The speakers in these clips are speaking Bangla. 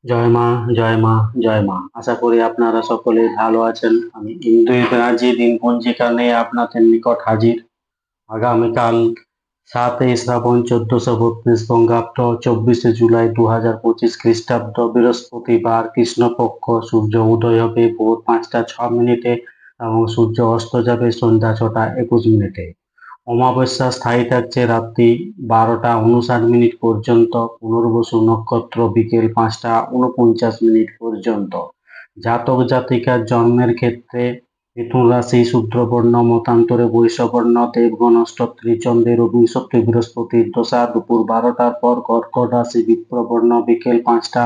জয় মা, জয় মা, জয় মা। আশা করি আপনারা সকলে ভালো আছেন। আমি হিন্দু ইংরাজি দিন পঞ্জিকা নিয়ে আপনাদের নিকট হাজির। আগামীকাল 7ই শ্রাবণ 1432 বঙ্গাব্দ 24শে জুলাই 2025 খ্রিস্টাব্দ বৃহস্পতিবার কৃষ্ণপক্ষ সূর্য উদয় হবে ভোর 5টা 6 মিনিটে এবং সূর্য অস্ত যাবে সন্ধ্যা 6টা 21 মিনিটে। অমাবস্যা স্থায়ী থাকছে রাত্রি 12টা 59 মিনিট পর্যন্ত। পুনর্বসু নক্ষত্র বিকেল 5টা 49 মিনিট পর্যন্ত। জাতক জাতিকার জন্মের ক্ষেত্রে মিথুন রাশি শূদ্রবর্ণ, মতান্তরে বৈশ্যবর্ণ, দেবগণ অষ্টত্রী, চন্দ্রের বিংশতি বৃহস্পতির দশা দুপুর 12টার পর, কর্কট রাশি বিপ্রবর্ণ বিকেল 5টা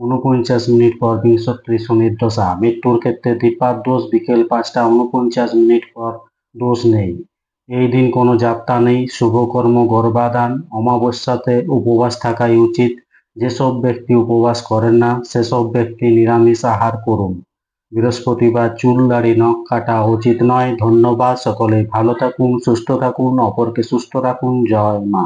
49 মিনিট পর বিংশত্রী শনির দশা। মৃত্যুর ক্ষেত্রে দ্বিপাদ দোষ বিকেল 5টা 49 মিনিট পর, দোষ নেই। এই দিন কোনো যাত্রা নেই, শুভকর্ম গর্ভাধান। অমাবস্যাতে উপবাস থাকাই উচিত। যেসব ব্যক্তি উপবাস করেন না সেসব ব্যক্তি নিরামিষ আহার করুন। বৃহস্পতিবার চুল দাড়ি নখ কাটা উচিত নয়। ধন্যবাদ। সকলে ভালো থাকুন, সুস্থ থাকুন, অপরকে সুস্থ রাখুন। জয় মা।